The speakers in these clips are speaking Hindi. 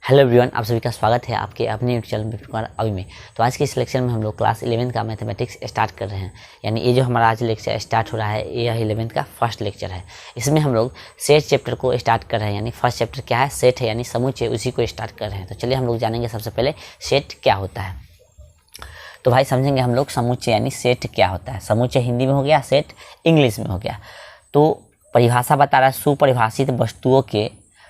हेलो एवरीवन, आप सभी का स्वागत है आपके अपने यूट्यूब चैनल विपिन अभी में। तो आज के इस लेक्चर में हम लोग क्लास 11 का मैथमेटिक्स स्टार्ट कर रहे हैं। यानी ये जो हमारा आज लेक्चर स्टार्ट हो रहा है यह 11th का फर्स्ट लेक्चर है। इसमें हम लोग सेट चैप्टर को स्टार्ट कर रहे हैं। यानी फर्स्ट चैप्टर क्या है, सेट है यानी समुच्चय, उसी को स्टार्ट कर रहे हैं। तो चलिए हम लोग जानेंगे सबसे पहले सेट क्या होता है। तो भाई समझेंगे हम लोग समुच्चय यानी सेट क्या होता है। समुच्चय हिंदी में हो गया, सेट इंग्लिश में हो गया। तो परिभाषा बता रहा है, सुपरिभाषित वस्तुओं के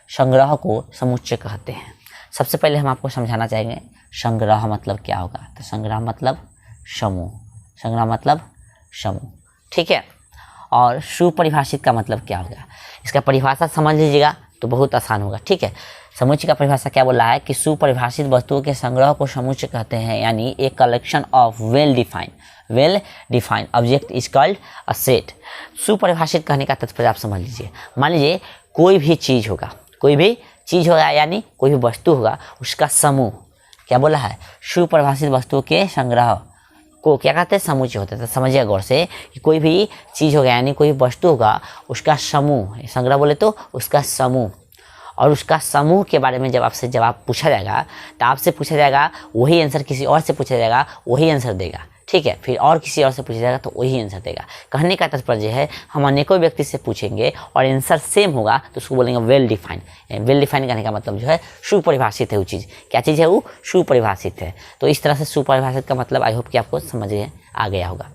संग्रह को समुच्चय कहते हैं। सबसे पहले हम आपको समझाना चाहेंगे संग्रह मतलब क्या होगा। तो संग्रह मतलब समूह, संग्रह मतलब समूह, ठीक है। और सुपरिभाषित का मतलब क्या होगा, इसका परिभाषा समझ लीजिएगा तो बहुत आसान होगा, ठीक है। समुच्चय का परिभाषा क्या बोल रहा है कि सुपरिभाषित वस्तुओं के संग्रह को समुच्चय कहते हैं। यानी a collection of well defined object is called a set. सुपरिभाषित कहने का तात्पर्य आप समझ लीजिए। मान लीजिए कोई भी चीज़ होगा, यानी कोई भी वस्तु होगा, उसका समूह क्या बोला है, सुपरिभाषित वस्तुओं के संग्रह को क्या कहते हैं, समुच्चय होता है। तो समझिए गौर से कि कोई भी चीज़ होगा यानी कोई वस्तु होगा, उसका समूह, संग्रह बोले तो उसका समूह, और उसका समूह के बारे में जब आपसे जवाब पूछा जाएगा तो आपसे पूछा जाएगा वही आंसर, किसी और से पूछा जाएगा वही आंसर देगा, ठीक है। फिर और किसी और से पूछा जाएगा तो वही आंसर देगा। कहने का तात्पर्य है हम अनेकों व्यक्ति से पूछेंगे और आंसर सेम होगा तो उसको बोलेंगे वेल डिफाइंड। वेल डिफाइंड कहने का मतलब जो है सुपरिभाषित है वो चीज़। क्या चीज़ है वो, सुपरिभाषित है। तो इस तरह से सुपरिभाषित का मतलब आई होप कि आपको समझ आ गया होगा।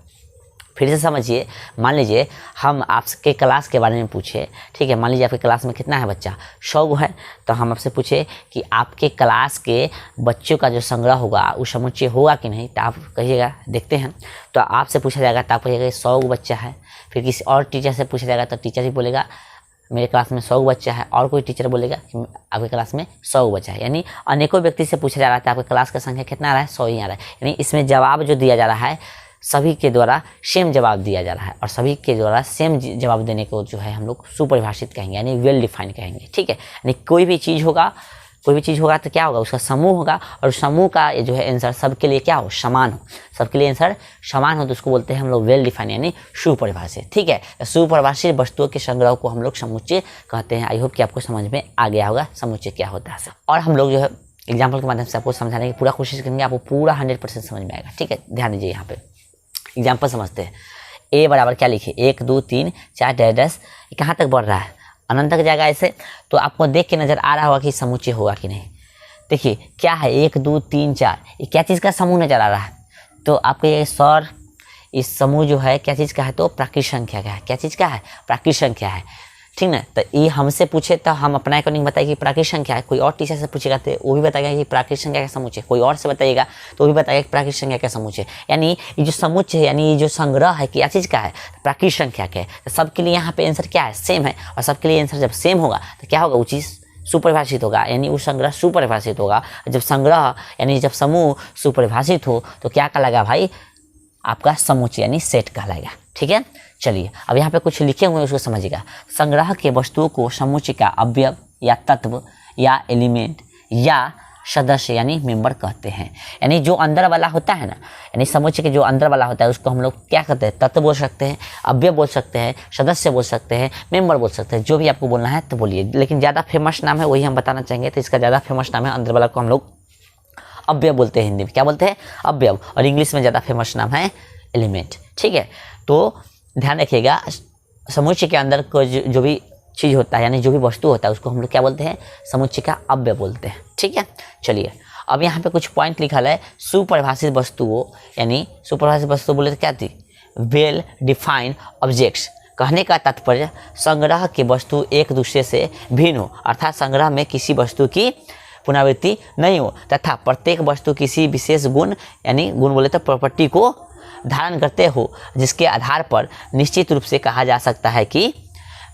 फिर से समझिए, मान लीजिए हम आपके क्लास के बारे में पूछे, ठीक है। मान लीजिए आपके क्लास में कितना है बच्चा, 100 है। तो हम आपसे पूछे कि आपके क्लास के बच्चों का जो संग्रह होगा वो समुच्चय होगा कि नहीं। तो आप कहिएगा देखते हैं। तो आपसे पूछा जाएगा तो आप कहिएगा 100 बच्चा है। फिर किसी और टीचर से पूछा जाएगा तो टीचर ही बोलेगा मेरे क्लास में 100 बच्चा है, और कोई टीचर बोलेगा कि आपके क्लास में 100 बच्चा है। यानी अनेकों व्यक्ति से पूछा जा रहा था आपके क्लास का संख्या कितना आ रहा है, 100 ही आ रहा है। यानी इसमें जवाब जो दिया जा रहा है सभी के द्वारा सेम जवाब दिया जा रहा है, और सभी के द्वारा सेम जवाब देने को जो है हम लोग सुपरिभाषित कहेंगे, यानी वेल डिफाइंड कहेंगे, ठीक है। यानी कोई भी चीज़ होगा तो क्या होगा, उसका समूह होगा, और समूह का ये जो है आंसर सबके लिए क्या हो, समान हो, सबके लिए आंसर समान हो, तो उसको बोलते हैं हम लोग वेल डिफाइंड यानी सुपरिभाषित, ठीक है। सुपरिभाषित वस्तुओं के संग्रह को हम लोग समुच्चय कहते हैं। आई होप कि आपको समझ में आ गया होगा समुच्चय क्या होता है। और हम लोग जो है एग्जाम्पल के माध्यम से आपको समझाने की पूरा कोशिश करेंगे, आपको पूरा 100% समझ में आएगा, ठीक है। ध्यान दीजिए, यहाँ पे एग्जाम्पल समझते हैं। ए बराबर क्या लिखे, 1 2 3 4 10 कहाँ तक बढ़ रहा है, अनंत तक जाएगा ऐसे। तो आपको देख के नजर आ रहा होगा कि समुच्चय होगा कि नहीं। देखिए क्या है, 1 2 3 4, ये क्या चीज़ का समूह नजर आ रहा है। तो आपको ये सर इस समूह जो है क्या चीज़ का है, तो प्राकृत संख्या का है। क्या चीज़ का है, प्राकृत संख्या है, ठीक ना। तो ये हमसे पूछे तो हम अपना अकॉर्डिंग बताएगी प्राकृत संख्या है। कोई और टीचर से पूछेगा तो वो भी बताएगा कि प्राकृत संख्या का समुच्चय। कोई और से बताइएगा तो वो भी बताएगा कि प्राकृत संख्या का समुच्चय। यानी ये जो समुच्चय है, यानी ये जो संग्रह है क्या चीज़ का है, प्राकृत संख्या का है। तो सबके लिए यहाँ पे आंसर क्या है, सेम है। और सबके लिए आंसर जब सेम होगा तो क्या होगा, वो चीज़ सुपरिभाषित होगा, यानी वो संग्रह सुपरिभाषित होगा। जब संग्रह यानी जब समूह सुपरिभाषित हो तो क्या कहलाएगा भाई, आपका समुच्चय यानी सेट कहलाएगा, ठीक है। चलिए अब यहाँ पे कुछ लिखे हुए हैं उसको समझिएगा। संग्रह के वस्तुओं को समुच्चय का अवयव या तत्व या एलिमेंट या सदस्य यानी मेंबर कहते हैं। यानी जो अंदर वाला होता है ना, यानी समुच्चय के जो अंदर वाला होता है उसको हम लोग क्या कहते हैं, तत्व बोल सकते हैं, अवयव बोल सकते हैं, सदस्य बोल सकते हैं, मेंबर बोल सकते हैं। जो भी आपको बोलना है तो बोलिए, लेकिन ज़्यादा फेमस नाम है वही हम बताना चाहेंगे। तो इसका ज़्यादा फेमस नाम है, अंदर वाला को हम लोग अवयव बोलते हैं, हिंदी में क्या बोलते हैं, अवयव। और इंग्लिश में ज़्यादा फेमस नाम है एलिमेंट, ठीक है। तो ध्यान रखिएगा, समुच्चय के अंदर को जो भी चीज़ होता है यानी जो भी वस्तु होता है उसको हम लोग क्या बोलते हैं, समुच्चय का अवयव बोलते हैं, ठीक है। चलिए अब यहाँ पे कुछ पॉइंट लिखा है, सुपरिभाषित वस्तुओं, यानी सुपरिभाषित वस्तु बोले तो क्या थी, वेल डिफाइंड ऑब्जेक्ट्स। कहने का तात्पर्य संग्रह के वस्तु एक दूसरे से भिन्न हो, अर्थात संग्रह में किसी वस्तु की पुनरावृत्ति नहीं हो, तथा प्रत्येक वस्तु किसी विशेष गुण यानी गुण बोले तो प्रॉपर्टी को धारण करते हो, जिसके आधार पर निश्चित रूप से कहा जा सकता है कि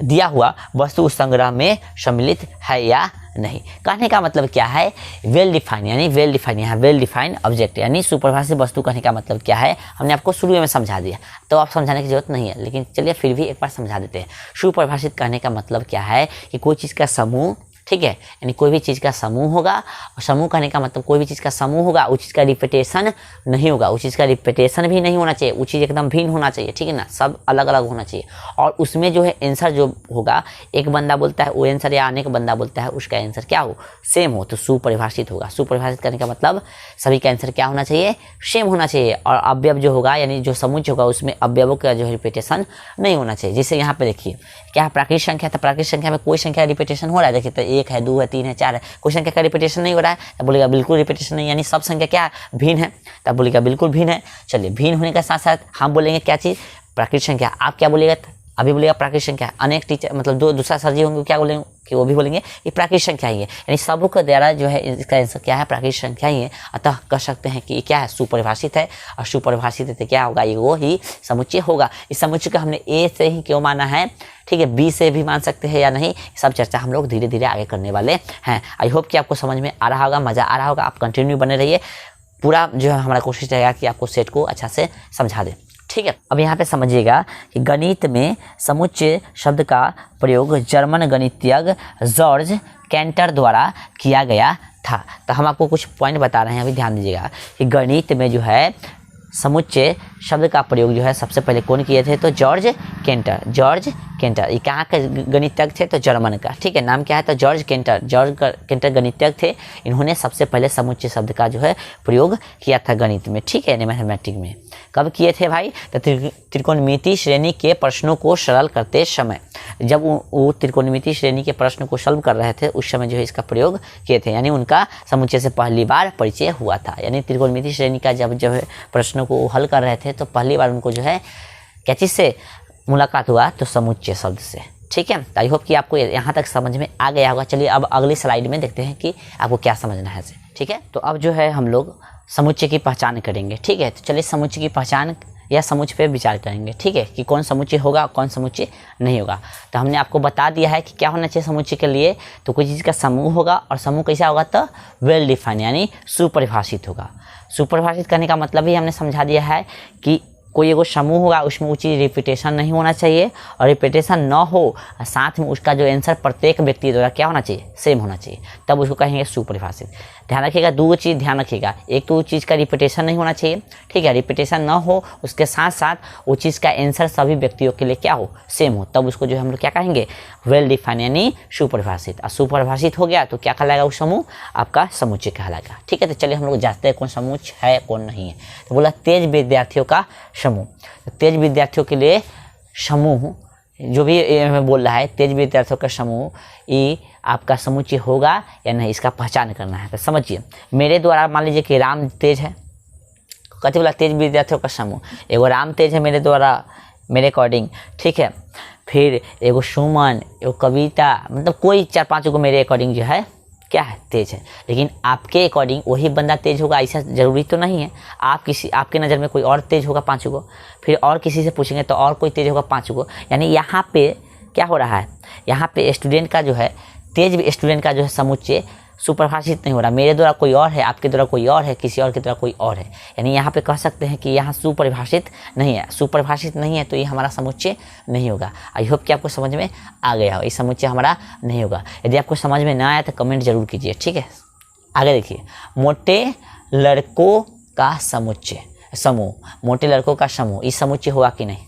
दिया हुआ वस्तु उस संग्रह में सम्मिलित है या नहीं। कहने का मतलब क्या है, वेल डिफाइंड, यानी वेल डिफाइंड, यहाँ वेल डिफाइंड ऑब्जेक्ट यानी सुपरिभाषित वस्तु। कहने का मतलब क्या है, हमने आपको शुरू में समझा दिया तो आप समझाने की जरूरत नहीं है, लेकिन चलिए फिर भी एक बार समझा देते हैं। सुपरिभाषित कहने का मतलब क्या है कि कोई चीज़ का समूह, ठीक है, यानी कोई भी चीज़ का समूह होगा, और समूह कहने का मतलब कोई भी चीज़ का समूह होगा, उस चीज़ का रिपीटेशन नहीं होगा, उस चीज़ का रिपीटेशन भी नहीं होना चाहिए, वो चीज़ एकदम भिन्न होना चाहिए, ठीक है ना, सब अलग अलग होना चाहिए। और उसमें जो है आंसर जो होगा, एक बंदा बोलता है वो आंसर या अनेक बंदा बोलता है उसका आंसर क्या हो, सेम हो, तो सुपरिभाषित होगा। सुपरिभाषित करने का मतलब सभी का आंसर क्या होना चाहिए, सेम होना चाहिए। और अवयव जो होगा यानी जो समुच्चय होगा उसमें अवयवों का जो है रिपीटेशन नहीं होना चाहिए। जैसे यहाँ पे देखिए क्या है, प्राकृतिक संख्या, तो प्राकृतिक संख्या में कोई संख्या रिपीटेशन हो रहा है, देखिए तो 1 है, 2 है, 3 है, 4 है, कोई संख्या का रिपीटेशन नहीं हो रहा है, तब बोलेगा बिल्कुल रिपीटेशन नहीं, यानी सब संख्या क्या है, भिन्न है, तब बोलेगा बिल्कुल भिन्न है। चलिए, भिन्न होने के साथ साथ हम बोलेंगे क्या चीज़, प्राकृतिक संख्या। आप क्या बोलेगा, अभी बोलेगा प्राकृतिक संख्या। अनेक टीचर मतलब दूसरा सर जी होंगे क्या बोलेंगे कि वो भी बोलेंगे ये प्राकृतिक संख्या ही है, यानी सब के द्वारा जो है इसका आंसर क्या है, प्राकृतिक संख्या ही है। अतः कह सकते हैं कि ये क्या है, सुपरिभाषित है, और सुपरिभाषित है तो क्या होगा, ये वो ही समुच्चय होगा। इस समुच्चय को हमने ए से ही क्यों माना है, ठीक है, बी से भी मान सकते हैं या नहीं, सब चर्चा हम लोग धीरे धीरे आगे करने वाले हैं। आई होप कि आपको समझ में आ रहा होगा, मज़ा आ रहा होगा। आप कंटिन्यू बने रहिए, पूरा जो है हमारा कोशिश रहेगा कि आपको सेट को अच्छा से समझा दे, ठीक है। अब यहाँ पे समझिएगा कि गणित में समुच्चय शब्द का प्रयोग जर्मन गणितज्ञ जॉर्ज कैंटर द्वारा किया गया था। तो हम आपको कुछ पॉइंट बता रहे हैं, अभी ध्यान दीजिएगा कि गणित में जो है समुच्चय शब्द का प्रयोग जो है सबसे पहले कौन किए थे, तो जॉर्ज कैंटर। जॉर्ज कैंटर ये कहाँ के गणितज्ञ थे, तो जर्मन का, ठीक है, नाम क्या है, तो जॉर्ज कैंटर। जॉर्ज कैंटर गणितज्ञ थे, इन्होंने सबसे पहले समुच्चय शब्द का जो है प्रयोग किया था गणित में, ठीक है, मैथमेटिक्स में। कब किए थे भाई, तो त्रिकोणमितीय श्रेणी के प्रश्नों को सरल करते समय, जब वो त्रिकोणमितीय श्रेणी के प्रश्न को सॉल्व कर रहे थे उस समय जो है इसका प्रयोग किए थे, यानी उनका समुच्चय से पहली बार परिचय हुआ था। यानी त्रिकोणमितीय श्रेणी का जब जो है प्रश्नों को हल कर रहे थे तो पहली बार उनको जो है क्या चीज़ से मुलाकात हुआ, तो समुच्चय शब्द से, ठीक है। आई होप कि आपको यहाँ तक समझ में आ गया होगा। चलिए अब अगली स्लाइड में देखते हैं कि आपको क्या समझना है, ठीक है। तो अब जो है हम लोग समुच्चय की पहचान करेंगे, ठीक है। तो चलिए समुच्चय की पहचान या समुच्चय पे विचार करेंगे, ठीक है, कि कौन समुच्चय होगा कौन समुच्चय नहीं होगा। तो हमने आपको बता दिया है कि क्या होना चाहिए समुच्चय के लिए, तो कोई चीज़ का समूह होगा, और समूह कैसा होगा, तो वेल डिफाइन यानी सुपरिभाषित होगा। सुपरिभाषित करने का मतलब ही हमने समझा दिया है कि कोई एगो समूह होगा उसमें वो चीज़ रिपीटेशन नहीं होना चाहिए, और रिपीटेशन ना हो साथ में उसका जो आंसर प्रत्येक व्यक्ति द्वारा क्या होना चाहिए, सेम होना चाहिए, तब उसको कहेंगे सुपरिभाषित। ध्यान रखिएगा, दो चीज़ ध्यान रखिएगा, एक तो वो चीज़ का रिपीटेशन नहीं होना चाहिए, ठीक है, रिपीटेशन ना हो, उसके साथ साथ वो चीज़ का आंसर सभी व्यक्तियों के लिए क्या हो, सेम हो, तब उसको जो हम लोग क्या कहेंगे, वेल डिफाइन यानी सुपरिभाषित। और सुपरिभाषित हो गया तो क्या कहलाएगा, वो समूह आपका समुच्चय कहलाएगा, ठीक है। तो चलिए हम लोग जांचते हैं कौन समुच्चय है कौन नहीं है। तो बोला तेज विद्यार्थियों का समूह, तो तेज विद्यार्थियों के लिए समूह जो भी बोल रहा है, तेज विद्यार्थियों का समूह ये आपका समुच्चय होगा या नहीं, इसका पहचान करना है। तो समझिए, मेरे द्वारा मान लीजिए कि राम तेज है, कहते बोला तेज विद्यार्थियों का समूह, एगो राम तेज है मेरे द्वारा, मेरे अकॉर्डिंग, ठीक है, फिर एगो सुमन, एगो कविता, मतलब कोई 4-5 को मेरे अकॉर्डिंग जो है क्या है, तेज है। लेकिन आपके अकॉर्डिंग वही बंदा तेज होगा ऐसा ज़रूरी तो नहीं है। आपके नज़र में कोई और तेज होगा 5 को, फिर और किसी से पूछेंगे तो और कोई तेज होगा 5 को। यानी यहाँ पे क्या हो रहा है, यहाँ पे स्टूडेंट का जो है, तेज स्टूडेंट का जो है समुच्चय सुपरिभाषित नहीं हो रहा। मेरे द्वारा कोई और है, आपके द्वारा कोई और है, किसी और के द्वारा कोई और है, यानी यहाँ पे कह सकते हैं कि यहाँ सुपरिभाषित नहीं है। सुपरिभाषित नहीं है तो ये हमारा समुच्चय नहीं होगा। आई होप कि आपको समझ में आ गया हो, ये समुच्चय हमारा नहीं होगा। यदि आपको समझ में ना आया तो कमेंट जरूर कीजिए, ठीक है। आगे देखिए, मोटे लड़कों का समूह, मोटे लड़कों का समूह, इस समुच्चय होगा कि नहीं,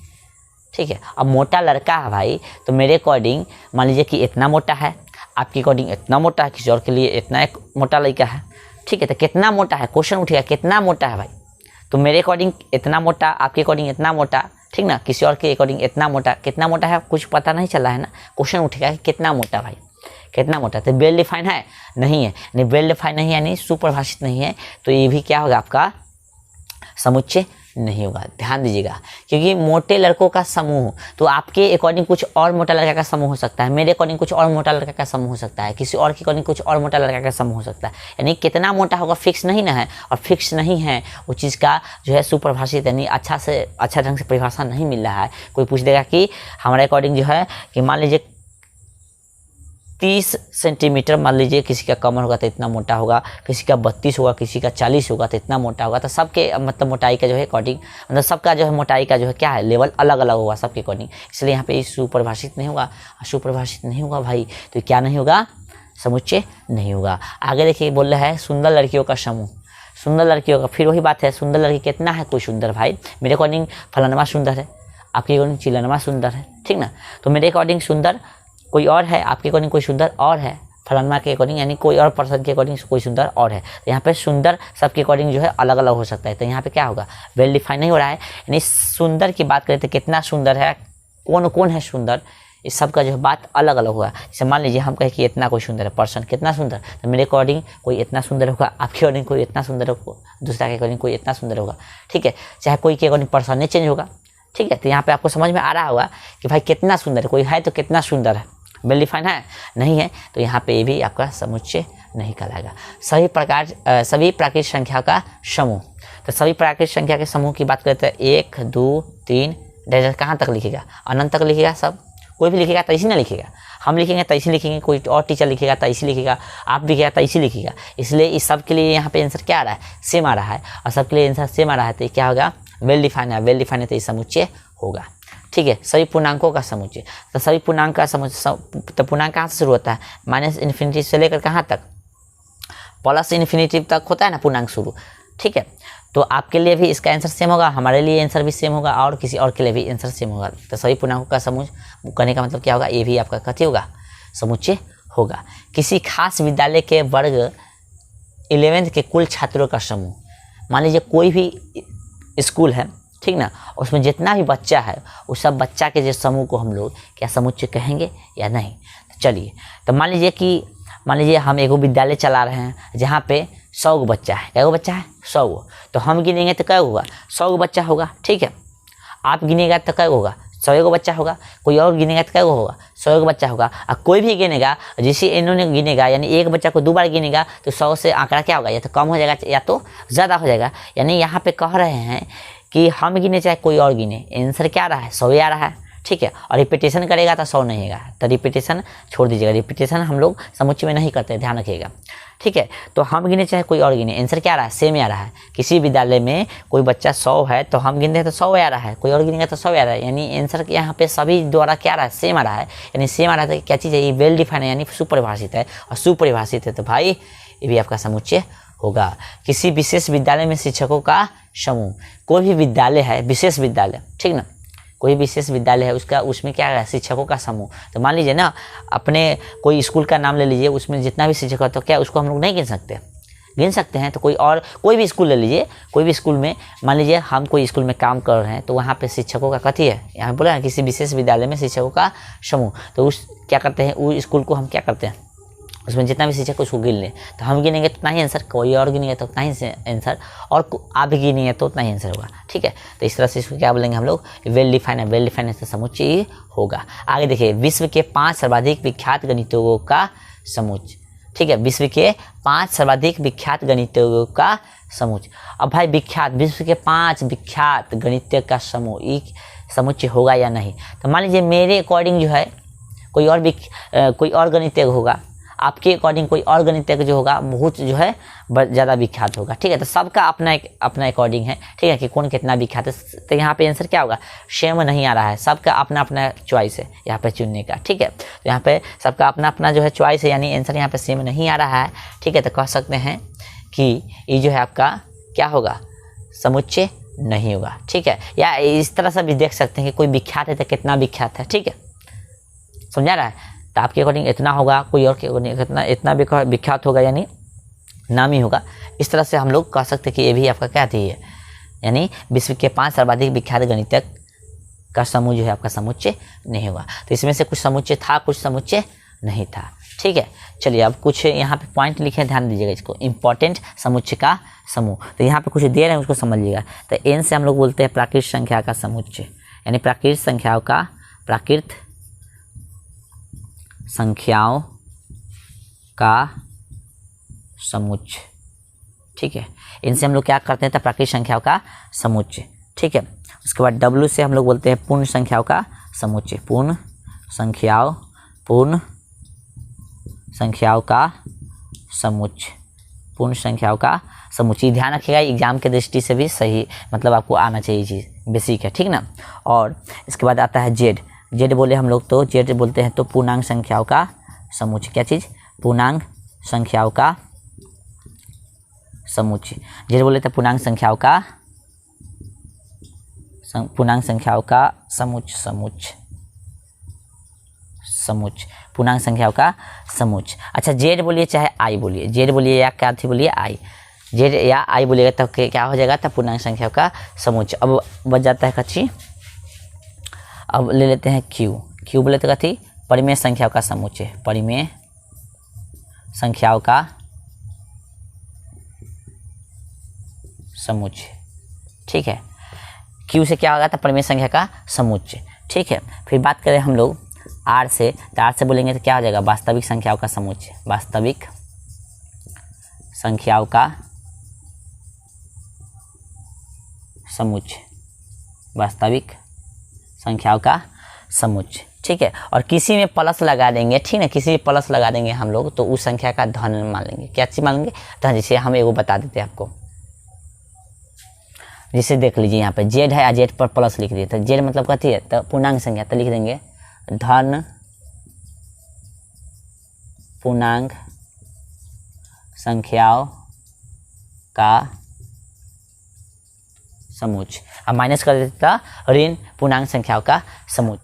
ठीक है। अब मोटा लड़का है भाई, तो मेरे अकॉर्डिंग मान लीजिए कि इतना मोटा है, आपके अकॉर्डिंग इतना मोटा है, किसी और के लिए इतना एक मोटा लड़का है, ठीक है। तो कितना मोटा है, क्वेश्चन उठेगा कितना मोटा है भाई, तो मेरे अकॉर्डिंग इतना मोटा, आपके अकॉर्डिंग इतना मोटा, ठीक ना, किसी और के अकॉर्डिंग इतना मोटा, कितना मोटा है कुछ पता नहीं चला है ना, क्वेश्चन उठेगा कि कितना मोटा भाई, कितना मोटा। तो वेल डिफाइन है नहीं है, यानी वेल डिफाइन नहीं है यानी सुपरिभाषित नहीं है, तो ये भी क्या होगा, आपका समुच्चय नहीं होगा। ध्यान दीजिएगा, क्योंकि मोटे लड़कों का समूह, तो आपके अकॉर्डिंग कुछ और मोटा लड़का का समूह हो सकता है, मेरे अकॉर्डिंग कुछ और मोटा लड़का का समूह हो सकता है, किसी और के अकॉर्डिंग कुछ और मोटा लड़का का समूह हो सकता है। यानी कितना मोटा होगा फिक्स नहीं ना है, और फिक्स नहीं है वो चीज़ का जो है सुपरिभाषित यानी अच्छा ढंग से परिभाषा नहीं मिल रहा है। कोई पूछ देगा कि हमारे अकॉर्डिंग जो है कि मान लीजिए 30 सेंटीमीटर मान लीजिए किसी का कमर होगा तो इतना मोटा होगा, किसी का 32 होगा, किसी का 40 होगा तो इतना मोटा होगा। तो सबके मतलब मोटाई का जो है अकॉर्डिंग, मतलब सबका जो है मोटाई का जो है क्या है, लेवल अलग अलग होगा सबके अकॉर्डिंग, इसलिए यहाँ पे सुपरिभाषित नहीं होगा। सुपरिभाषित नहीं होगा भाई, तो क्या नहीं होगा, समुच्चय नहीं होगा। आगे देखिए बोल रहा है सुंदर लड़कियों का समूह, सुंदर लड़कियों का, फिर वही बात है सुंदर लड़की कितना है, कोई सुंदर भाई, मेरे अकॉर्डिंग फलानमा सुंदर है, आपके अकॉर्डिंग चिलनमा सुंदर है, ठीक ना। तो मेरे अकॉर्डिंग सुंदर कोई और है, आपके अकॉर्डिंग कोई सुंदर और है, फलानमा के अकॉर्डिंग यानी कोई और पर्सन के अकॉर्डिंग कोई सुंदर और है। तो यहाँ पे सुंदर सबके अकॉर्डिंग जो है अलग अलग हो सकता है। तो यहाँ पे क्या होगा, वेल डिफाइन नहीं हो रहा है, यानी सुंदर की बात करें तो कितना सुंदर है, कौन कौन है सुंदर, इस सब का जो बात अलग अलग होगा। जैसे मान लीजिए हम कहें कि इतना कोई सुंदर है, पर्सन कितना सुंदर, तो मेरे अकॉर्डिंग कोई इतना सुंदर होगा, आपके अकॉर्डिंग कोई इतना सुंदर होगा, दूसरा के अकॉर्डिंग कोई इतना सुंदर होगा, ठीक है। चाहे कोई के अकॉर्डिंग पर्सन नहीं चेंज होगा, ठीक है। तो यहाँ पे आपको समझ में आ रहा होगा कि भाई कितना सुंदर है, कोई है तो कितना सुंदर है, वेल डिफाइन है नहीं है, तो यहाँ पे ये भी आपका समुच्चय नहीं कहलाएगा। सभी प्राकृतिक संख्या का समूह, तो सभी प्राकृतिक संख्या के समूह की बात करते हैं 1 2 3 कहाँ तक लिखेगा, अनंत तक लिखेगा, सब कोई भी लिखेगा तो इसी ना लिखेगा, हम लिखेंगे तो इसी लिखेंगे, कोई और टीचर लिखेगा तो इसी लिखेगा, आप लिखेगा तो इसी लिखेगा। इसलिए इस सब के लिए यहाँ पे आंसर क्या आ रहा है, सेम आ रहा है, और सबके लिए आंसर सेम आ रहा है, तो क्या होगा, वेल डिफाइन है, वेल डिफाइन है तो ये समुच्चय होगा, ठीक है। सभी पूर्णांकों का समुच्चय, तो सभी पूर्णांक का समुच्चय, तो पूर्णांक कहाँ से शुरू होता है, -इन्फिनिटी से लेकर कहाँ तक, +इन्फिनिटी तक होता है ना पूर्णांक शुरू, ठीक है। तो आपके लिए भी इसका आंसर सेम होगा, हमारे लिए आंसर भी सेम होगा, और किसी और के लिए भी आंसर सेम होगा। तो सभी पूर्णांकों का समूह करने का मतलब क्या होगा, ये भी आपका कथी होगा, समुच्चय होगा। किसी खास विद्यालय के वर्ग 11th के कुल छात्रों का समूह, मान लीजिए कोई भी स्कूल है, ठीक ना, उसमें जितना भी बच्चा है उस सब बच्चा के जो समूह को हम लोग क्या समुच्चय कहेंगे या नहीं। तो चलिए, तो मान लीजिए हम एगो विद्यालय चला रहे हैं जहाँ पे 100 गो बच्चा है, क्या बच्चा है 100 गो, तो हम गिनेंगे तो क्या होगा, 100 गो बच्चा होगा, ठीक है। आप गिनेगा तो क्या होगा, 100 गो बच्चा होगा, कोई और गिनेगा तो क्या होगा, 100 गो बच्चा होगा, और कोई भी गिनेगा, जैसे इन्होंने गिनेगा यानी एक बच्चा को 2 बार गिनेगा तो 100 से आंकड़ा क्या होगा, या तो कम हो जाएगा या तो ज़्यादा हो जाएगा। यानी यहाँ पे कह रहे हैं कि हम गिने चाहे कोई और गिने, आंसर क्या आ रहा है, 100 ही आ रहा है, ठीक है। और रिपीटेशन करेगा तो 100 नहीं होगा, तो रिपीटेशन छोड़ दीजिएगा, रिपीटेशन हम लोग समुच्चय में नहीं करते, ध्यान रखिएगा, ठीक है। तो हम गिने चाहे कोई और गिने, आंसर क्या आ रहा है, सेम आ रहा है। किसी विद्यालय में कोई बच्चा 100 है तो हम गिनते हैं तो 100 आ रहा है, कोई और गिनेगा तो 100 आ रहा है, यानी आंसर यहाँ पे सभी द्वारा क्या आ रहा है, सेम आ रहा है। यानी सेम आ रहा है तो क्या चीज़ है, ये वेल डिफाइन है, यानी सुपरिभाषित है, और सुपरिभाषित है तो भाई ये भी आपका समुच्चय होगा। किसी विशेष विद्यालय में शिक्षकों का समूह, कोई भी विद्यालय है, विशेष विद्यालय, ठीक ना, कोई विशेष विद्यालय है उसका, उसमें क्या है, शिक्षकों का समूह। तो मान लीजिए ना, अपने कोई स्कूल का नाम ले लीजिए, उसमें जितना भी शिक्षक हो तो क्या उसको हम लोग नहीं गिन सकते, गिन सकते हैं। तो कोई भी स्कूल ले लीजिए, कोई भी स्कूल में मान लीजिए हम कोई स्कूल में काम कर रहे हैं, तो वहाँ पे शिक्षकों का कथी है, यहाँ बोला किसी विशेष विद्यालय में शिक्षकों का समूह, तो उस क्या करते हैं, उस स्कूल को हम क्या करते हैं, उसमें जितना भी शिक्षक उसको गिन लें, तो हम गिनेंगे तो उतना ही आंसर, कोई और गिनेंगे तो उतना ही आंसर, और आप भी गिनेंगे तो उतना ही आंसर होगा, ठीक है। तो इस तरह से इसको क्या बोलेंगे हम लोग, वेल डिफाइन है, वेल डिफाइन से समुच्चय ही होगा। आगे देखिए, विश्व के 5 सर्वाधिक विख्यात गणितज्ञों का समुच्चय, ठीक है, विश्व के 5 सर्वाधिक विख्यात गणितज्ञों का समुच्चय। अब भाई विख्यात, विश्व के 5 विख्यात गणितज्ञ का समूह, एक समुच्चय होगा या नहीं। तो मान लीजिए मेरे अकॉर्डिंग जो है कोई और गणितज्ञ होगा, आपके अकॉर्डिंग कोई और गणितज्ञ जो होगा बहुत जो है ज़्यादा विख्यात होगा, ठीक है। तो सबका अपना अकॉर्डिंग है, ठीक है, कि कौन कितना विख्यात है। तो यहाँ पे आंसर क्या होगा, सेम नहीं आ रहा है, सबका अपना अपना चॉइस है यहाँ पे चुनने का, ठीक है। तो यहाँ पे सबका अपना अपना जो है चॉइस है, यानी आंसर यहाँ पे सेम नहीं आ रहा है, ठीक है। तो कह सकते हैं कि ये जो है आपका क्या होगा, समुच्चय नहीं होगा, ठीक है। या इस तरह से भी देख सकते हैं कि कोई विख्यात है तो कितना विख्यात है, ठीक है, समझा रहा है। तो आपके अकॉर्डिंग इतना होगा, कोई और के अकॉर्डिंग इतना विख्यात होगा, यानी नामी होगा। इस तरह से हम लोग कह सकते हैं कि ये भी आपका क्या थी है, यानी विश्व के 5 सर्वाधिक विख्यात गणितज्ञ का समूह जो है आपका समुच्चय नहीं होगा। तो इसमें से कुछ समुच्चय था, कुछ समुच्चय नहीं था, ठीक है। चलिए अब कुछ यहाँ पे पॉइंट लिखे, ध्यान दीजिएगा इसको, इंपॉर्टेंट समुच्चय का समूह। तो यहाँ पे कुछ दे रहे हैं उसको समझिएगा। तो एन से हम लोग बोलते हैं प्राकृत संख्या का समुच्चय, यानी प्राकृत संख्याओं का समुच्चय, ठीक है। इनसे हम लोग क्या करते हैं, तो प्राकृत संख्याओं का समुच्चय, ठीक है। उसके बाद डब्ल्यू से हम लोग बोलते हैं पूर्ण संख्याओं का समुच्चय, पूर्ण संख्याओं का समुच्चय, पूर्ण संख्याओं का समुच्चय। ध्यान रखिएगा, एग्जाम के दृष्टि से भी सही, मतलब आपको आना चाहिए चीज़, बेसिक है, ठीक ना। और इसके बाद आता है जेड बोले हम लोग, तो जेड बोलते हैं तो पूर्णांक संख्याओं का समुच्चय, क्या चीज़, पूर्णांक संख्याओं का समुच्चय। जेड बोले तो पूर्णांक संख्याओं का समुच्चय पूर्णांक संख्याओं का समुच्चय। अच्छा जेड बोलिए चाहे आई बोलिए, जेड बोलिए या क्या थी बोलिए आई, जेड या आई बोलिएगा तब क्या हो जाएगा, तब पूर्णांक संख्याओं का समुच्चय। अब बच जाता है कच्ची, अब ले लेते हैं क्यू। क्यू बोले तो कथी, परिमेय संख्याओं का समुच्चय, परिमेय संख्याओं का समुच्चय। ठीक है, क्यू से क्या होगा, था परिमेय संख्या का समुच्चय। ठीक है, फिर बात करें हम लोग आर से, तो आर से बोलेंगे तो क्या हो जाएगा, वास्तविक संख्याओं का समुच्चय, वास्तविक संख्याओं का समुच्चय, वास्तविक संख्याओं का समुच्चय। ठीक है, और किसी में प्लस लगा देंगे, ठीक है, किसी में प्लस लगा देंगे हम लोग तो उस संख्या का धन मान लेंगे। क्या चीज मान लेंगे, धन। जैसे हम एगो बता देते हैं आपको, जैसे देख लीजिए यहाँ पे जेड है, जेड पर प्लस लिख दिए, तो जेड मतलब कथी है, तो पूर्णांक संख्या, तो लिख देंगे धन पूर्णांक संख्याओं का समुच्चय। अब माइनस कर देता ऋण पूर्णांक संख्याओं का समुच्चय।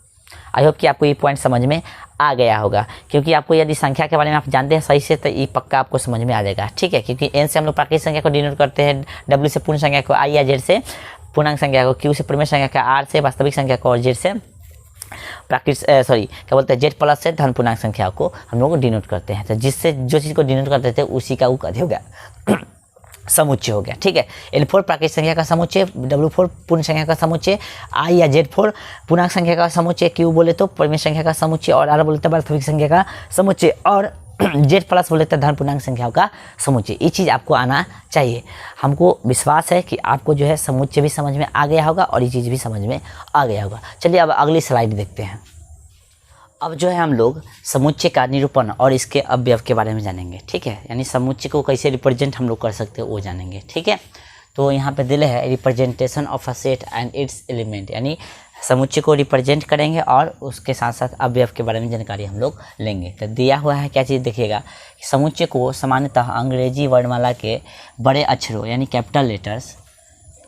आई होप कि आपको ये पॉइंट समझ में आ गया होगा, क्योंकि आपको यदि संख्या के बारे में आप जानते हैं सही से तो ये पक्का आपको समझ में आ जाएगा। ठीक है, क्योंकि एन से हम लोग प्राकृतिक संख्या को डिनोट करते हैं, डब्ल्यू से पूर्ण संख्या को, आई या जेड से पूर्णांक संख्या को, क्यू से परिमेय संख्या का, आर से वास्तविक संख्या को, और जेड से क्या बोलते हैं, जेड प्लस से धन पूर्णांक संख्या को हम लोग डिनोट करते हैं। तो जिससे जो चीज़ को डिनोट करते थे उसी का वो कथी हो गया समुच्चय हो गया। ठीक है, L4 प्राकृतिक संख्या का समुच्चय, W4 पूर्ण संख्या का समुच्चय, I या Z4 पूर्णांक संख्या का समुच्चय, Q बोले तो परिमेय संख्या का समुच्चय, और R बोले तो वास्तविक संख्या का समुच्चय, और Z प्लस बोले तो धन पूर्णांक संख्याओं का समुच्चय। ये चीज़ आपको आना चाहिए। हमको विश्वास है कि आपको जो है समुच्चय भी समझ में आ गया होगा और ये चीज़ भी समझ में आ गया होगा। चलिए अब अगली स्लाइड देखते हैं। अब जो है हम लोग समुच्चय का निरूपण और इसके अवयव के बारे में जानेंगे। ठीक है, यानी समुच्चय को कैसे रिप्रेजेंट हम लोग कर सकते हैं वो जानेंगे। ठीक है, तो यहाँ पे दिले है representation of a set and it's element, यानी समुच्चय को रिप्रेजेंट करेंगे और उसके साथ साथ अवयव के बारे में जानकारी हम लोग लेंगे। तो दिया हुआ है क्या चीज़, देखिएगा समुच्चय को सामान्यतः अंग्रेजी वर्णमाला के बड़े अक्षरों यानी कैपिटल लेटर्स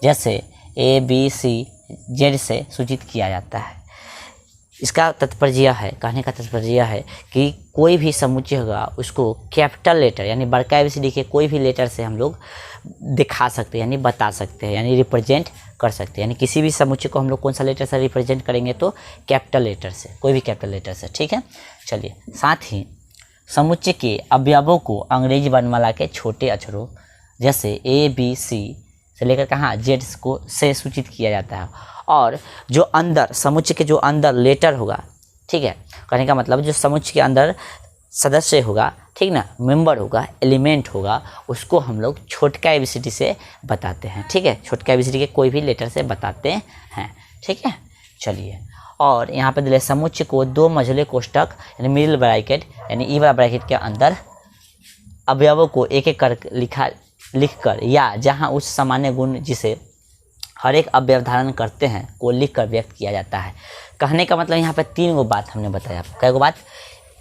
जैसे ABCZ से सूचित किया जाता है। इसका तात्पर्य यह है, कहने का तात्पर्य यह है कि कोई भी समुच्चय होगा उसको कैपिटल लेटर यानी बड़का ABCD के कोई भी लेटर से हम लोग दिखा सकते हैं, यानी बता सकते हैं, यानी रिप्रेजेंट कर सकते हैं। यानी किसी भी समुच्चय को हम लोग कौन सा लेटर से रिप्रेजेंट करेंगे, तो कैपिटल लेटर से, कोई भी कैपिटल लेटर से। ठीक है, चलिए साथ ही समुच्चय के अवयवों को अंग्रेजी वर्णमाला के छोटे अक्षरों जैसे ABC से लेकर कहाँ Z को से सूचित किया जाता है। और जो अंदर समुच्चय के जो अंदर लेटर होगा, ठीक है, कहने का मतलब जो समुच्चय के अंदर सदस्य होगा, ठीक ना, मेंबर होगा, एलिमेंट होगा, उसको हम लोग छोटका ABCD से बताते हैं। ठीक है, छोटका ABCD के कोई भी लेटर से बताते हैं। ठीक है, चलिए और यहाँ पे दिले समुच्चय को दो मझले कोष्टक यानी मिडिल ब्रैकेट यानी ई वाला ब्रैकेट के अंदर अवयवों को एक एक कर लिखकर या जहाँ उस सामान्य गुण जिसे हर एक अवयव धारण करते हैं को लिखकर व्यक्त किया जाता है। कहने का मतलब यहाँ पे 3 गो बात हमने बताया आपको। कै गो बात,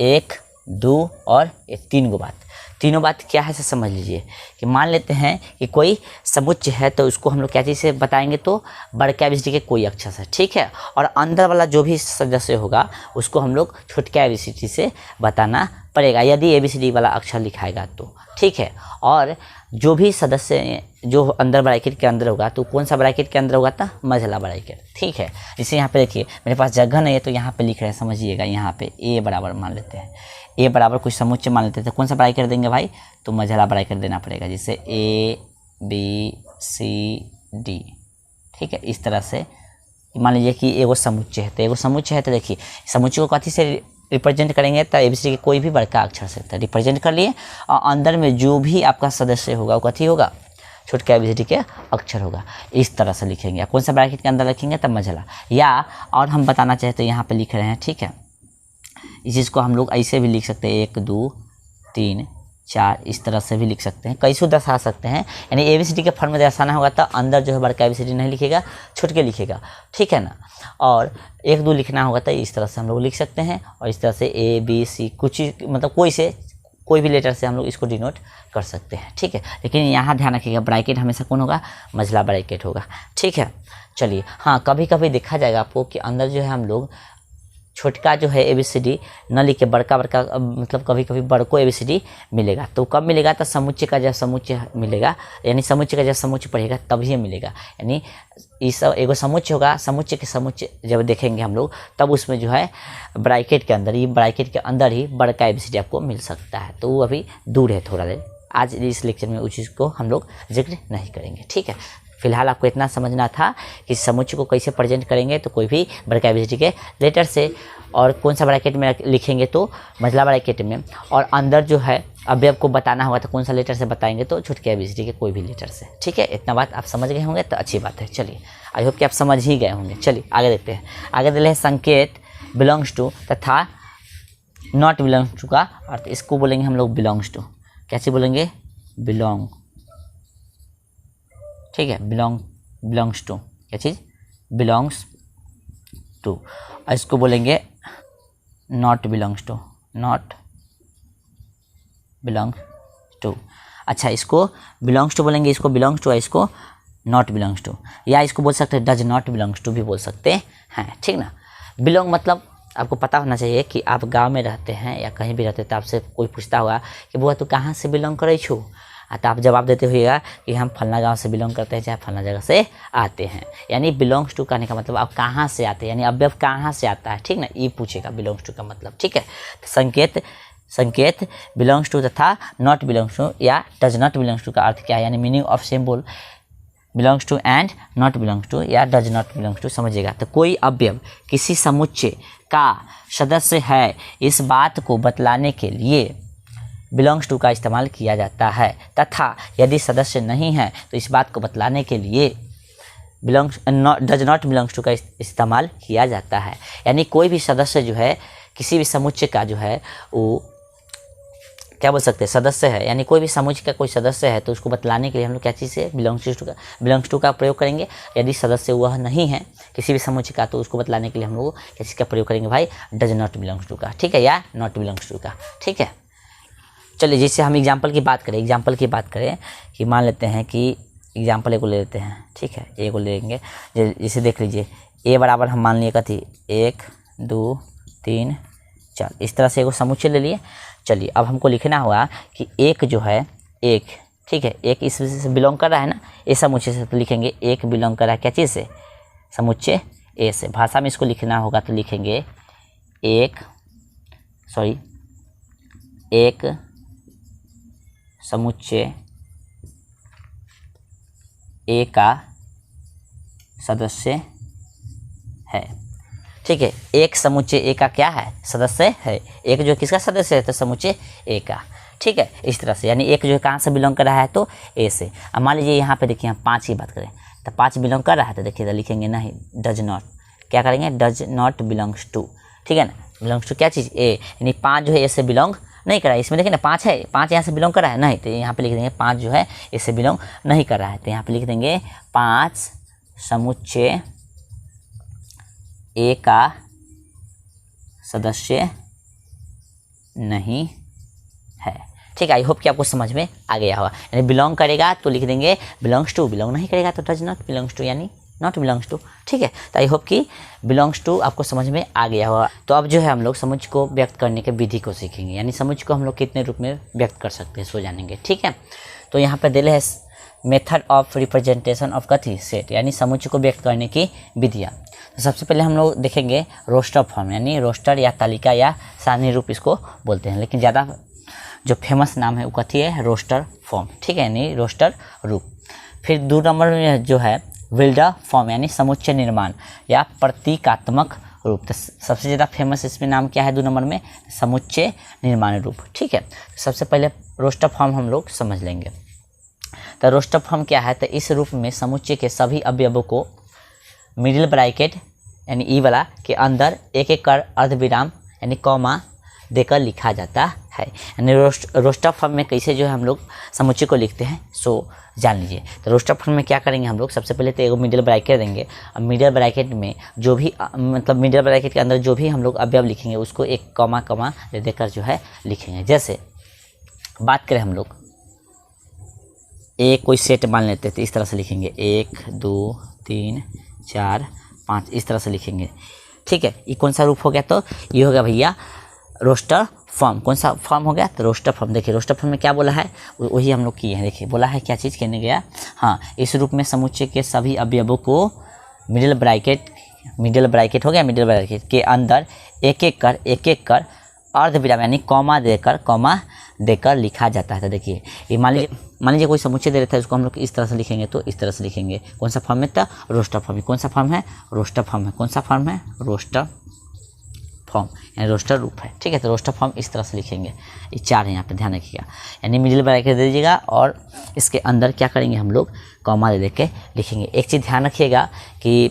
1, 2 और 3 गो बात। तीनों बात क्या है से समझ लीजिए कि मान लेते हैं कि कोई समुच्चय है तो उसको हम लोग क्या चीज़ से बताएंगे, तो बड़का ABCD के कोई अक्षर से। ठीक है, और अंदर वाला जो भी सदस्य होगा उसको हम लोग छोटका ABCD से बताना पड़ेगा यदि ABCD वाला अक्षर लिखाएगा तो। ठीक है, और जो भी सदस्य जो अंदर ब्रैकेट के अंदर होगा तो कौन सा ब्रैकेट के अंदर होगा, था मझला ब्रैकेट। ठीक है, जैसे यहाँ पे देखिए मेरे पास जगह नहीं है तो यहाँ पे लिख रहे हैं, समझिएगा यहाँ पे A बराबर मान लेते हैं, A बराबर कुछ समुच्चय मान लेते हैं, तो कौन सा ब्रैकेट देंगे भाई, तो मझला ब्रैकेट देना पड़ेगा, जैसे ABCD। ठीक है, इस तरह से मान लीजिए कि एगो समुच्चय है, तो एगो समुच्चय है तो देखिए समुच्चय को कथी से रिप्रेजेंट करेंगे, तो ABCD के कोई भी बड़का अक्षर से तो रिप्रेजेंट कर लिए, और अंदर में जो भी आपका सदस्य होगा वो कथी होगा, छोटका ABCD के अक्षर होगा। इस तरह से लिखेंगे, कौन सा ब्रैकेट के अंदर लिखेंगे, तब मझला। या और हम बताना चाहते तो यहाँ पे लिख रहे हैं। ठीक है, इस चीज़ को हम लोग ऐसे भी लिख सकते हैं, 1, 2, 3, 4, इस तरह से भी लिख सकते हैं, कैसे दर्शा सकते हैं। यानी ABCD के फॉर्म में दर्शाना होगा तो अंदर जो है बड़का ABCD नहीं लिखेगा, छोटके लिखेगा। ठीक है ना, और 1, 2 लिखना होगा तो इस तरह से हम लोग लिख सकते हैं, और इस तरह से ABC कुछ मतलब कोई भी लेटर से हम लोग इसको डिनोट कर सकते हैं, ठीक है। लेकिन यहाँ ध्यान रखिएगा ब्रैकेट हमेशा कौन होगा, मझला ब्रैकेट होगा, ठीक है। चलिए हाँ, कभी कभी देखा जाएगा आपको कि अंदर जो है हम लोग छोटका जो है ABCD न लिख के बड़का मतलब कभी कभी बड़को ABCD मिलेगा। तो कब मिलेगा, तो समुच्चय का जब समुच्चय मिलेगा, यानी समुच्चय का जब समुच्चय पढ़ेगा तभी मिलेगा। यानी इस एगो समुच्चय होगा, समुच्चय के समुच्चय जब देखेंगे हम लोग तब उसमें जो है ब्रैकेट के अंदर, ये ब्रैकेट के अंदर ही बड़का ABCD आपको मिल सकता है। तो वो अभी दूर है थोड़ा देर, आज इस लेक्चर में उस चीज़ को हम लोग जिक्र नहीं करेंगे, ठीक है। फिलहाल आपको इतना समझना था कि समुच्चय को कैसे प्रेजेंट करेंगे, तो कोई भी बड़का ABCD के लेटर से, और कौन सा ब्रैकेट में लिखेंगे तो मझला ब्रैकेट में, और अंदर जो है अवयव को बताना होगा तो कौन सा लेटर से बताएंगे तो छोटके ABCD के कोई भी लेटर से, ठीक है। इतना बात आप समझ गए होंगे तो अच्छी बात है। चलिए आई होप कि आप समझ ही गए होंगे। चलिए आगे देखते हैं। आगे दिले है संकेत बिलोंग्स टू तथा नॉट बिलोंग्स टू का अर्थ। इसको बोलेंगे हम लोग बिलोंग्स टू, कैसे बोलेंगे, बिलोंग, ठीक है। बिलोंग्स टू क्या चीज़, बिलोंग्स टू। और इसको बोलेंगे not belongs to, not belong to. अच्छा, इसको बिलोंग्स टू बोलेंगे, इसको बिलोंग्स टू, इसको नॉट बिलोंग्स टू, या इसको बोल सकते हैं डज नॉट बिलोंग्स टू भी बोल सकते हैं, ठीक ना। बिलोंग मतलब आपको पता होना चाहिए कि आप गांव में रहते हैं या कहीं भी रहते हैं तो आपसे कोई पूछता होगा कि बुआ तू कहाँ से बिलोंग करे छू, तो आप जवाब देते हुएगा कि हम फलना गांव से बिलोंग करते हैं, चाहे फलना जगह से आते हैं। यानी बिलोंग्स टू कहने का मतलब आप कहाँ से आते हैं, यानी अवयव कहाँ से आता है, ठीक ना, ये पूछेगा बिलोंग्स टू का मतलब, ठीक है। तो संकेत बिलोंग्स टू तथा नॉट बिलोंग्स टू या डज नॉट बिलोंग्स टू का अर्थ क्या है, यानी मीनिंग ऑफ सेम बोल belongs to and not belongs to या डज नॉट बिलोंग्स टू समझिएगा। तो कोई अवयव किसी समुच्चय का सदस्य है, इस बात को बतलाने के लिए बिलोंग्स टू का इस्तेमाल किया जाता है, तथा यदि सदस्य नहीं है तो इस बात को बतलाने के लिए डज नॉट बिलोंग्स टू का इस्तेमाल किया जाता है। यानी कोई भी सदस्य जो है किसी भी समुच्चय का जो है वो क्या बोल सकते हैं, सदस्य है, यानी कोई भी समुच्चय का कोई सदस्य है तो उसको बतलाने के लिए हम लोग क्या चीज़ से बिलोंग्स टू का प्रयोग करेंगे। यदि सदस्य वह नहीं है किसी भी समुच्चय का तो उसको बतलाने के लिए हम लोग क्या चीज़ का प्रयोग करेंगे भाई, डज नॉट बिलोंग्स टू का, ठीक है, या नॉट बिलोंग्स टू का, ठीक है। चलिए जैसे हम एग्जाम्पल की बात करें कि मान लेते हैं कि एग्जाम्पल एक को ले लेते हैं, ठीक है, ए को ले लेंगे। जैसे देख लीजिए ए बराबर हम मान लिए कथी 1 2 3 4, इस तरह से एगो समुच्चय ले लिए। चलिए अब हमको लिखना होगा कि एक जो है एक, ठीक है, एक इस से बिलोंग कर रहा है ना, ए समुच्चय से, तो लिखेंगे एक बिलोंग कर रहा है क्या चीज़ से, समुच्चय ए से। भाषा में इसको लिखना होगा तो लिखेंगे एक समुच्चय ए का सदस्य है, ठीक है। एक समुच्चय ए का क्या है, सदस्य है। एक जो किसका सदस्य है, तो समुच्चय ए का, ठीक है। इस तरह से यानी एक जो है कहाँ से बिलोंग कर रहा है, तो ए से। अब मान लीजिए यहाँ पे देखिए हम 5 की बात करें तो 5 बिलोंग कर रहा है, तो देखिए तो लिखेंगे नहीं, डज नॉट, क्या करेंगे, डज नॉट बिलोंग्स टू, ठीक है ना। बिलोंग्स टू क्या चीज़, ए, यानी 5 जो है ए से बिलोंग नहीं कर रहा है। इसमें देखिए ना 5 है, 5 यहाँ से बिलोंग कर रहा है नहीं, तो यहाँ पे लिख देंगे 5 जो है इससे बिलोंग नहीं कर रहा है, तो यहाँ पे लिख देंगे 5 समुच्चय ए का सदस्य नहीं है, ठीक है। आई होप कि आपको समझ में आ गया होगा। यानी बिलोंग करेगा तो लिख देंगे बिलोंग्स टू, बिलोंग नहीं करेगा तो डज नॉट बिलोंग्स टू, यानी नॉट बिलोंग्स टू, ठीक है। तो आई होप कि बिलोंग्स टू आपको समझ में आ गया होगा। तो अब जो है हम लोग समुच्चय को व्यक्त करने के विधि को सीखेंगे, यानी समुच्चय को हम लोग कितने रूप में व्यक्त कर सकते हैं सो जानेंगे, ठीक है। तो यहाँ पर दिले है मेथड ऑफ रिप्रेजेंटेशन ऑफ कथी सेट, यानी समुच्चय को व्यक्त करने की विधियाँ। तो सबसे पहले हम लोग देखेंगे रोस्टर फॉर्म, यानी रोस्टर या तालिका या सारणी रूप इसको बोलते हैं, लेकिन ज़्यादा जो फेमस नाम है वो कथी है, रोस्टर फॉर्म, ठीक है, यानी रोस्टर रूप। फिर 2 नंबर में जो है विल्डा फॉर्म, यानी समुच्चय निर्माण या प्रतीकात्मक रूप। तो सबसे ज़्यादा फेमस इसमें नाम क्या है 2 नंबर में, समुच्चय निर्माण रूप, ठीक है। सबसे पहले रोस्टर फॉर्म हम लोग समझ लेंगे। तो रोस्टर फॉर्म क्या है, तो इस रूप में समुच्चय के सभी अवयवों को मिडिल ब्रैकेट यानी ई वाला के अंदर एक एक कर अर्धविराम यानी कॉमा देकर लिखा जाता है। यानी रोस्टर फॉर्म में कैसे जो है हम लोग समुच्चय को लिखते हैं सो जान लीजिए। तो रोस्टर फॉर्म में क्या करेंगे हम लोग, सबसे पहले तो एक मिडिल ब्रैकेट देंगे। अब मिडिल ब्रैकेट में जो भी मतलब मिडिल ब्रैकेट के अंदर जो भी हम लोग अवयव लिखेंगे उसको एक कॉमा कॉमा देकर जो है लिखेंगे। जैसे बात करें हम लोग एक कोई सेट मान लेते हैं तो इस तरह से लिखेंगे 1 2 3 4 5 इस तरह से लिखेंगे। ठीक है, ये कौन सा रूप हो गया? तो ये हो गया भैया रोस्टर फॉर्म। कौन सा फॉर्म हो गया? तो रोस्टर फॉर्म। देखिए रोस्टर फॉर्म में क्या बोला है वही हम लोग किए हैं। देखिए बोला है क्या चीज़ कहने गया, हाँ इस रूप में समुच्चय के सभी अवयवों को मिडिल ब्रैकेट हो गया, मिडिल ब्रैकेट के अंदर एक एक कर अर्धविराम यानी कॉमा देकर लिखा जाता है। तो देखिए ये मान लीजिए कोई समुच्चय दे रहा है, उसको हम लोग इस तरह से लिखेंगे तो इस तरह से लिखेंगे। कौन सा फॉर्म में? तो रोस्टर फॉर्म। कौन सा फॉर्म है? रोस्टर फॉर्म है। कौन सा फॉर्म है? रोस्टर फॉर्म यानी रोस्टर रूप है। ठीक है, तो रोस्टर फॉर्म इस तरह से लिखेंगे। ये 4 है, यहाँ पे ध्यान रखिएगा, यानी मिडिल ब्रैकेट दे दीजिएगा और इसके अंदर क्या करेंगे हम लोग कॉमा दे के लिखेंगे। एक चीज़ ध्यान रखिएगा कि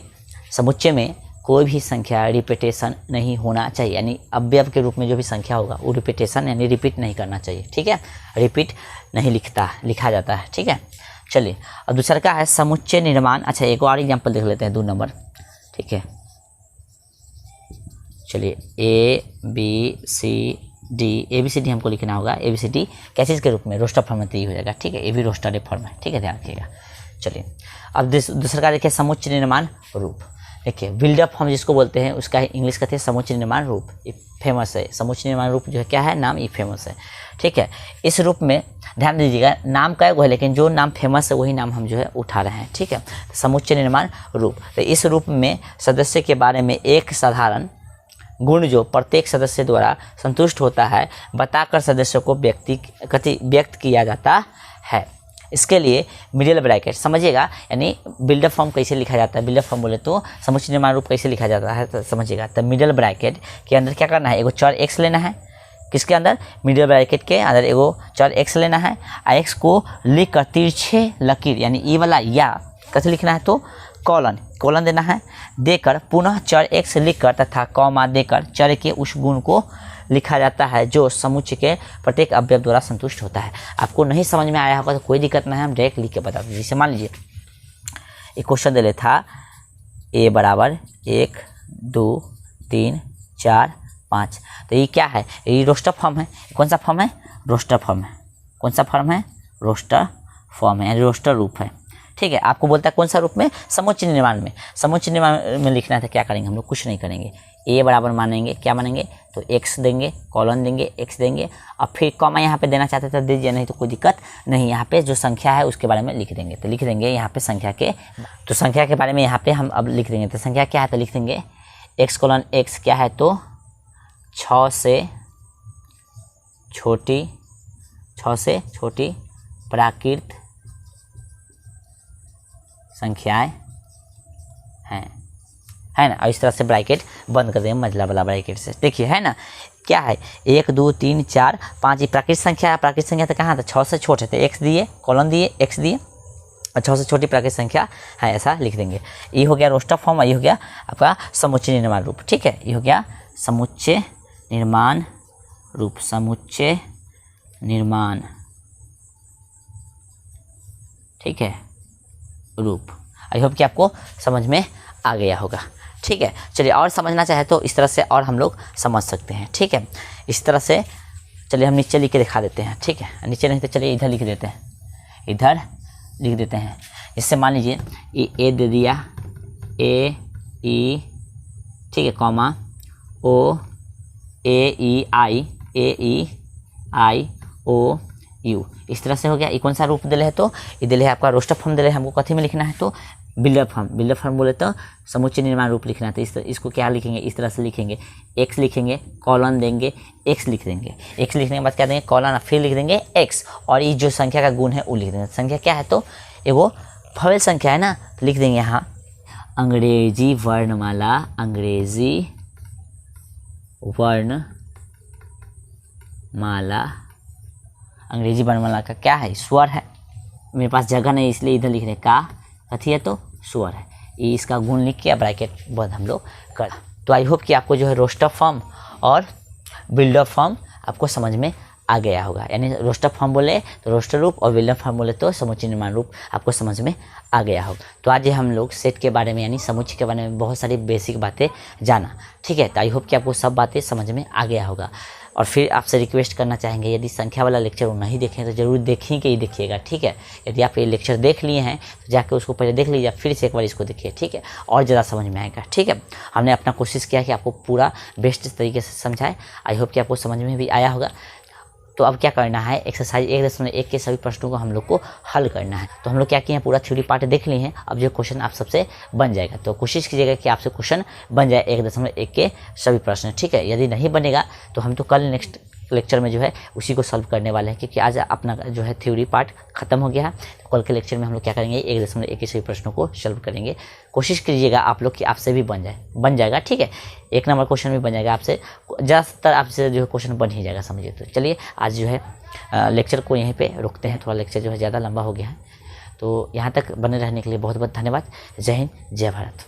समुच्चय में कोई भी संख्या रिपीटेशन नहीं होना चाहिए, यानी अवयव के रूप में जो भी संख्या होगा वो रिपीटेशन यानी रिपीट नहीं करना चाहिए। ठीक है, रिपीट नहीं लिखा जाता है। ठीक है, चलिए अब दूसरा का है समुच्चय निर्माण। अच्छा एक और एग्जाम्पल देख लेते हैं 2 नंबर। ठीक है, चलिए ABCD हमको लिखना होगा। ABCD क्या चीज़ के रूप में? रोस्टर फॉर्म में तो हो जाएगा। ठीक है, ये भी रोस्टर फॉर्म है। ठीक है, ध्यान रखिएगा। चलिए अब दूसरा का देखिए समुच्चय निर्माण रूप। देखिए बिल्डअप फॉर्म जिसको बोलते हैं उसका इंग्लिश कहते हैं समुच्चय निर्माण रूप। ये फेमस है, समुच्चय निर्माण रूप जो है क्या है नाम, ये फेमस है। ठीक है, इस रूप में ध्यान दीजिएगा नाम का है लेकिन जो नाम फेमस है वही नाम हम जो है उठा रहे हैं। ठीक है, समुच्चय निर्माण रूप। तो इस रूप में सदस्य के बारे में एक साधारण गुण जो प्रत्येक सदस्य द्वारा संतुष्ट होता है बताकर सदस्यों को व्यक्त किया जाता है। इसके लिए मिडिल ब्रैकेट समझिएगा, यानी बिल्डअप फॉर्म कैसे लिखा जाता है। बिल्डअप फॉर्म बोले तो समुच्चय निर्माण रूप कैसे लिखा जाता है तो समझिएगा। तो मिडिल ब्रैकेट के अंदर क्या करना है, एगो चर x लेना है। किसके अंदर? मिडिल ब्रैकेट के अंदर एगो चर x लेना है। x को लिख कर तिरछे लकीर यानी ई वाला या कैसे लिखना है तो कॉलन देना है, देकर पुनः चर x लिखकर तथा कॉमा देकर चर के उस गुण को लिखा जाता है जो समुच्चय के प्रत्येक अवयव द्वारा संतुष्ट होता है। आपको नहीं समझ में आया होगा तो कोई दिक्कत नहीं है, हम डायरेक्ट लिख के बता दें। जैसे मान लीजिए एक क्वेश्चन दे था a बराबर 1 2 3 4 5। तो ये क्या है? ये रोस्टर फॉर्म है। कौन सा फॉर्म है? रोस्टर फॉर्म है। कौन सा फॉर्म है? रोस्टर फॉर्म है, यानी रोस्टर रूप है। ठीक है, आपको बोलता है कौन सा रूप में? समुच्चय निर्माण में। समुच्चय निर्माण में लिखना है तो क्या करेंगे हम लोग? कुछ नहीं करेंगे, a बराबर मानेंगे, क्या मानेंगे तो x देंगे, कॉलन देंगे, x देंगे और फिर कॉमा यहाँ पे देना चाहते तो दीजिए, नहीं तो कोई दिक्कत नहीं। यहाँ पे जो संख्या है उसके बारे में लिख देंगे। तो लिख देंगे यहाँ पे संख्या के बारे में यहाँ पे हम अब लिख देंगे। तो संख्या क्या है तो लिख देंगे x कॉलन x क्या है तो 6 से छोटी प्राकृत संख्याएं हैं, है ना। और इस तरह से ब्रैकेट बंद कर देंगे मंझला वाला ब्रैकेट से। देखिए है ना क्या है 1 2 3 4 5 ये प्राकृतिक संख्या है। प्राकृतिक संख्या तो कहाँ था? 6 से छोटे थे, x दिए, कॉलन दिए, x दिए और 6 से छोटी प्राकृतिक संख्या है, ऐसा लिख देंगे। ये हो गया रोस्टर फॉर्म, ये हो गया आपका समुच्चय निर्माण रूप। ठीक है, ये हो गया समुच्चय निर्माण रूप। समुच्चय निर्माण ठीक है रूप। आई होप कि आपको समझ में आ गया होगा। ठीक है, चलिए और समझना चाहे तो इस तरह से और हम लोग समझ सकते हैं। ठीक है, इस तरह से चलिए हम नीचे लिख के दिखा देते हैं। ठीक है, नीचे नहीं तो चलिए इधर लिख देते हैं, इधर लिख देते हैं। इससे मान लीजिए ए दे दिया, ए ई ठीक है comma O A E I O you, इस तरह से हो गया। ये कौन सा रूप दिले है तो ये दिले है आपका रोस्टर फॉर्म दिले है। हमको कथी में लिखना है तो बिल्डअप फॉर्म बोले तो समुच्चय निर्माण रूप लिखना है। तो इसको क्या लिखेंगे? इस तरह से लिखेंगे, x लिखेंगे, कॉलन देंगे, x लिख देंगे, x लिखने के बाद क्या देंगे कॉलन, फिर लिख देंगे x और ये जो संख्या का गुण है वो लिख देंगे। संख्या क्या है तो एगो फॉवेल संख्या है ना, तो लिख देंगे यहाँ अंग्रेजी वर्णमाला, अंग्रेजी वर्णमाला का क्या है स्वर है। मेरे पास जगह नहीं इसलिए इधर लिख रहे का कथी है तो स्वर है। ये इसका गुण लिख के ब्रैकेट बंद हम लोग कर। तो आई होप कि आपको जो है रोस्टर फॉर्म और बिल्डअप फॉर्म आपको समझ में आ गया होगा। यानी रोस्टर फॉर्म बोले तो रोस्टर रूप और बिल्डअप फॉर्म बोले तो समुच्चय निर्माण रूप आपको समझ में आ गया होगा। तो आज हम लोग सेट के बारे में यानी समुच्चय के बारे में बहुत सारी बेसिक बातें जाना। ठीक है, तो आई होप कि आपको सब बातें समझ में आ गया होगा। और फिर आपसे रिक्वेस्ट करना चाहेंगे, यदि संख्या वाला लेक्चर नहीं देखें तो ज़रूर देखें के ही देखिएगा, ठीक है। यदि आप ये लेक्चर देख लिए हैं तो जाके उसको पहले देख लीजिए, फिर से एक बार इसको देखिए, ठीक है, और ज़्यादा समझ में आएगा, ठीक है। हमने अपना कोशिश किया कि आपको पूरा बेस्ट तरीके से समझाएं। आई होप कि आपको समझ में भी आया होगा। तो अब क्या करना है, एक्सरसाइज 1.1 के सभी प्रश्नों को हम लोग को हल करना है। तो हम लोग क्या किए हैं, पूरा थ्योरी पार्ट देख लिए हैं। अब जो क्वेश्चन आप सबसे बन जाएगा, तो कोशिश कीजिएगा कि आपसे क्वेश्चन बन जाए 1.1 के सभी प्रश्न, ठीक है। यदि नहीं बनेगा तो हम तो कल नेक्स्ट लेक्चर में जो है उसी को सॉल्व करने वाले हैं, क्योंकि आज अपना जो है थ्योरी पार्ट खत्म हो गया है। तो कल के लेक्चर में हम लोग क्या करेंगे, 1.1 के सभी प्रश्नों को सॉल्व करेंगे। कोशिश कीजिएगा आप लोग कि आपसे भी बन जाएगा, ठीक है। 1 नंबर क्वेश्चन भी बन जाएगा आपसे, ज़्यादातर आपसे जो है क्वेश्चन बन ही जाएगा, समझिए। तो चलिए आज जो है लेक्चर को यहीं पे रोकते हैं, थोड़ा लेक्चर जो है ज़्यादा लंबा हो गया है। तो यहाँ तक बने रहने के लिए बहुत बहुत धन्यवाद। जय हिंद, जय भारत।